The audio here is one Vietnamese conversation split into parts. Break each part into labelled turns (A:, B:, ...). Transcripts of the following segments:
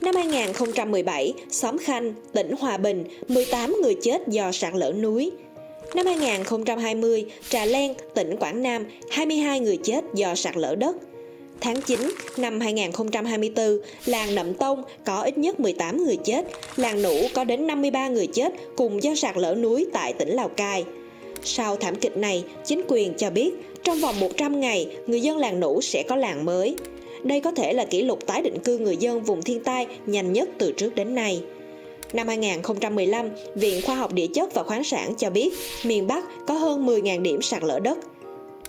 A: Năm 2017, xóm Khanh, tỉnh Hòa Bình, 18 người chết do sạt lở núi. Năm 2020, Trà Len, tỉnh Quảng Nam, 22 người chết do sạt lở đất. Tháng 9 năm 2024, làng Nậm Tông có ít nhất 18 người chết, làng Nủ có đến 53 người chết cùng do sạt lở núi tại tỉnh Lào Cai. Sau thảm kịch này, chính quyền cho biết trong vòng 100 ngày, người dân làng Nủ sẽ có làng mới. Đây có thể là kỷ lục tái định cư người dân vùng thiên tai nhanh nhất từ trước đến nay. Năm 2015, Viện Khoa học Địa chất và Khoáng sản cho biết miền Bắc có hơn 10.000 điểm sạt lở đất.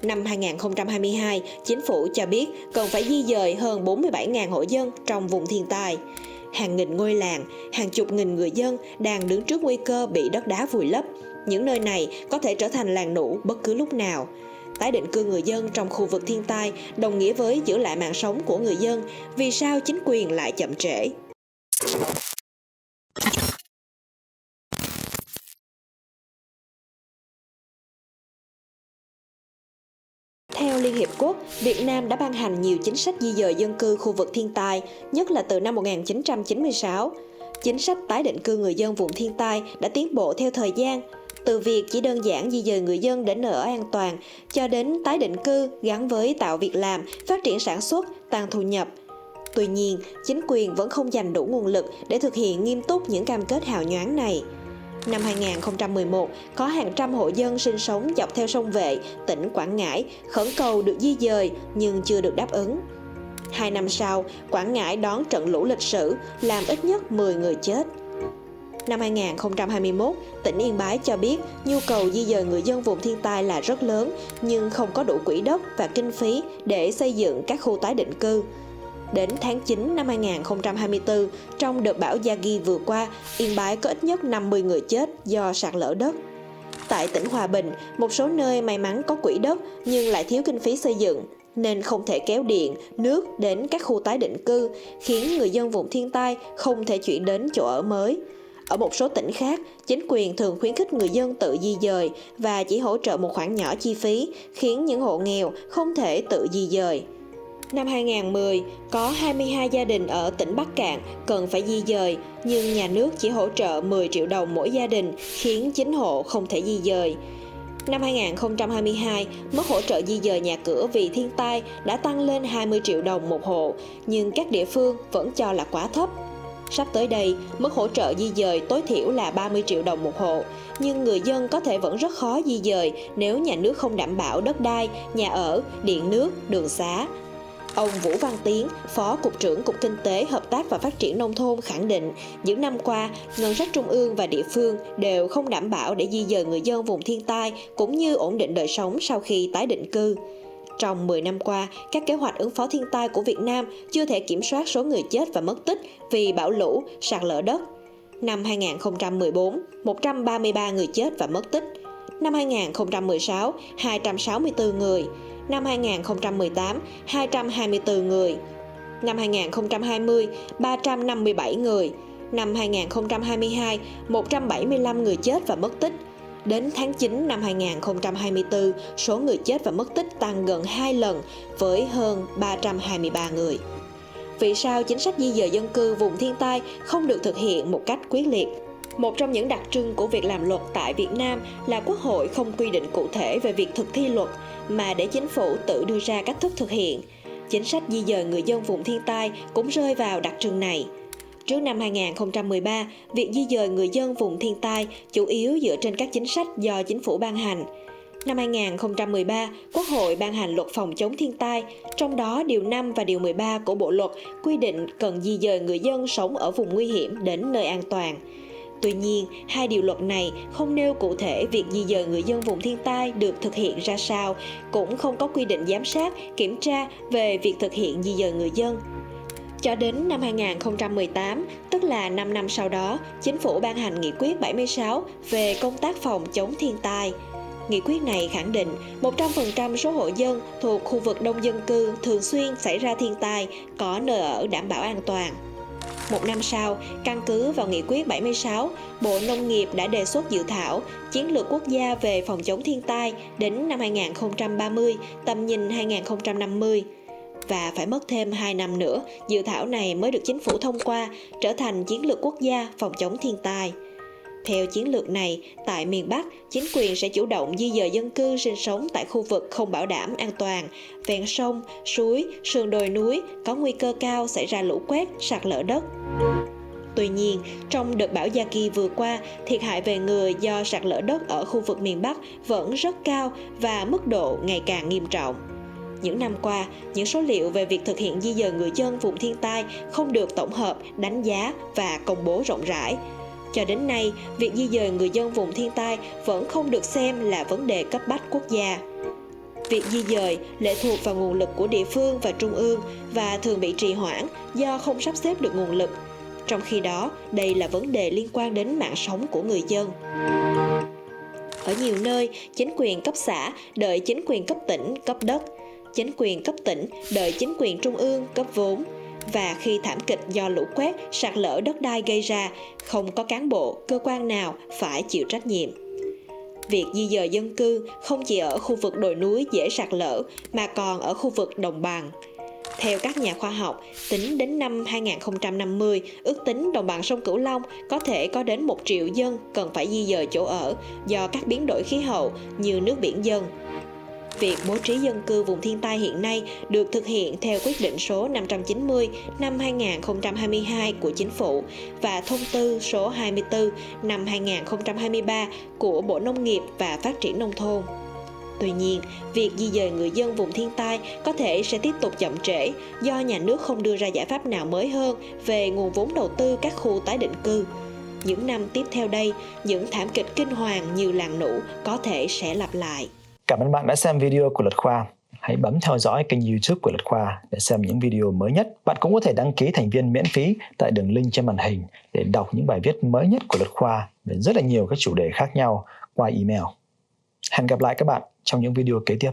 A: Năm 2022, chính phủ cho biết cần phải di dời hơn 47.000 hộ dân trong vùng thiên tai. Hàng nghìn ngôi làng, hàng chục nghìn người dân đang đứng trước nguy cơ bị đất đá vùi lấp. Những nơi này có thể trở thành làng Nủ bất cứ lúc nào. Tái định cư người dân trong khu vực thiên tai đồng nghĩa với giữ lại mạng sống của người dân. Vì sao chính quyền lại chậm trễ? Theo Liên Hiệp Quốc, Việt Nam đã ban hành nhiều chính sách di dời dân cư khu vực thiên tai, nhất là từ năm 1996. Chính sách tái định cư người dân vùng thiên tai đã tiến bộ theo thời gian, từ việc chỉ đơn giản di dời người dân đến nơi ở an toàn, cho đến tái định cư gắn với tạo việc làm, phát triển sản xuất, tăng thu nhập. Tuy nhiên, chính quyền vẫn không dành đủ nguồn lực để thực hiện nghiêm túc những cam kết hào nhoáng này. Năm 2011, có hàng trăm hộ dân sinh sống dọc theo sông Vệ, tỉnh Quảng Ngãi, khẩn cầu được di dời nhưng chưa được đáp ứng. 2 năm sau, Quảng Ngãi đón trận lũ lịch sử, làm ít nhất 10 người chết. Năm 2021, tỉnh Yên Bái cho biết nhu cầu di dời người dân vùng thiên tai là rất lớn, nhưng không có đủ quỹ đất và kinh phí để xây dựng các khu tái định cư. Đến tháng 9 năm 2024, trong đợt bão Yagi vừa qua, Yên Bái có ít nhất 50 người chết do sạt lở đất. Tại tỉnh Hòa Bình, một số nơi may mắn có quỹ đất nhưng lại thiếu kinh phí xây dựng, nên không thể kéo điện, nước đến các khu tái định cư, khiến người dân vùng thiên tai không thể chuyển đến chỗ ở mới. Ở một số tỉnh khác, chính quyền thường khuyến khích người dân tự di dời và chỉ hỗ trợ một khoản nhỏ chi phí, khiến những hộ nghèo không thể tự di dời. Năm 2010, có 22 gia đình ở tỉnh Bắc Kạn cần phải di dời, nhưng nhà nước chỉ hỗ trợ 10 triệu đồng mỗi gia đình, khiến 9 hộ không thể di dời. Năm 2022, mức hỗ trợ di dời nhà cửa vì thiên tai đã tăng lên 20 triệu đồng một hộ, nhưng các địa phương vẫn cho là quá thấp. Sắp tới đây, mức hỗ trợ di dời tối thiểu là 30 triệu đồng một hộ, nhưng người dân có thể vẫn rất khó di dời nếu nhà nước không đảm bảo đất đai, nhà ở, điện nước, đường xá. Ông Vũ Văn Tiến, Phó Cục trưởng Cục Kinh tế, Hợp tác và Phát triển Nông thôn khẳng định, những năm qua, ngân sách trung ương và địa phương đều không đảm bảo để di dời người dân vùng thiên tai cũng như ổn định đời sống sau khi tái định cư. Trong 10 năm qua, các kế hoạch ứng phó thiên tai của Việt Nam chưa thể kiểm soát số người chết và mất tích vì bão lũ, sạt lở đất. Năm 2014, 133 người chết và mất tích. Năm 2016, 264 người. Năm 2018, 224 người. Năm 2020, 357 người. Năm 2022, 175 người chết và mất tích. Đến tháng 9 năm 2024, số người chết và mất tích tăng gần 2 lần với hơn 323 người. Vì sao chính sách di dời dân cư vùng thiên tai không được thực hiện một cách quyết liệt? Một trong những đặc trưng của việc làm luật tại Việt Nam là Quốc hội không quy định cụ thể về việc thực thi luật, mà để chính phủ tự đưa ra cách thức thực hiện. Chính sách di dời người dân vùng thiên tai cũng rơi vào đặc trưng này. Trước năm 2013, việc di dời người dân vùng thiên tai chủ yếu dựa trên các chính sách do chính phủ ban hành. Năm 2013, Quốc hội ban hành luật phòng chống thiên tai, trong đó Điều 5 và Điều 13 của Bộ Luật quy định cần di dời người dân sống ở vùng nguy hiểm đến nơi an toàn. Tuy nhiên, hai điều luật này không nêu cụ thể việc di dời người dân vùng thiên tai được thực hiện ra sao, cũng không có quy định giám sát, kiểm tra về việc thực hiện di dời người dân. Cho đến năm 2018, tức là 5 năm sau đó, Chính phủ ban hành Nghị quyết 76 về công tác phòng chống thiên tai. Nghị quyết này khẳng định 100% số hộ dân thuộc khu vực đông dân cư thường xuyên xảy ra thiên tai có nơi ở đảm bảo an toàn. Một năm sau, căn cứ vào Nghị quyết 76, Bộ Nông nghiệp đã đề xuất dự thảo Chiến lược quốc gia về phòng chống thiên tai đến năm 2030, tầm nhìn 2050. và phải mất thêm 2 năm nữa, dự thảo này mới được chính phủ thông qua, trở thành chiến lược quốc gia phòng chống thiên tai. Theo chiến lược này, tại miền Bắc, chính quyền sẽ chủ động di dời dân cư sinh sống tại khu vực không bảo đảm an toàn, ven sông, suối, sườn đồi núi có nguy cơ cao xảy ra lũ quét, sạt lở đất. Tuy nhiên, trong đợt bão Yagi vừa qua, thiệt hại về người do sạt lở đất ở khu vực miền Bắc vẫn rất cao và mức độ ngày càng nghiêm trọng. Những năm qua, những số liệu về việc thực hiện di dời người dân vùng thiên tai không được tổng hợp, đánh giá và công bố rộng rãi. Cho đến nay, việc di dời người dân vùng thiên tai vẫn không được xem là vấn đề cấp bách quốc gia. Việc di dời lệ thuộc vào nguồn lực của địa phương và trung ương và thường bị trì hoãn do không sắp xếp được nguồn lực. Trong khi đó, đây là vấn đề liên quan đến mạng sống của người dân. Ở nhiều nơi, chính quyền cấp xã đợi chính quyền cấp tỉnh cấp đất, chính quyền cấp tỉnh đợi chính quyền trung ương cấp vốn. Và khi thảm kịch do lũ quét, sạt lở đất đai gây ra, không có cán bộ, cơ quan nào phải chịu trách nhiệm. Việc di dời dân cư không chỉ ở khu vực đồi núi dễ sạt lở mà còn ở khu vực đồng bằng. Theo các nhà khoa học, tính đến năm 2050, ước tính đồng bằng sông Cửu Long có thể có đến 1 triệu dân cần phải di dời chỗ ở do các biến đổi khí hậu như nước biển dâng. Việc bố trí dân cư vùng thiên tai hiện nay được thực hiện theo quyết định số 590 năm 2022 của Chính phủ và thông tư số 24 năm 2023 của Bộ Nông nghiệp và Phát triển Nông thôn. Tuy nhiên, việc di dời người dân vùng thiên tai có thể sẽ tiếp tục chậm trễ do nhà nước không đưa ra giải pháp nào mới hơn về nguồn vốn đầu tư các khu tái định cư. Những năm tiếp theo đây, những thảm kịch kinh hoàng như làng nũ có thể sẽ lặp lại.
B: Cảm ơn bạn đã xem video của Luật Khoa. Hãy bấm theo dõi kênh YouTube của Luật Khoa để xem những video mới nhất. Bạn cũng có thể đăng ký thành viên miễn phí tại đường link trên màn hình để đọc những bài viết mới nhất của Luật Khoa về rất là nhiều các chủ đề khác nhau qua email. Hẹn gặp lại các bạn trong những video kế tiếp.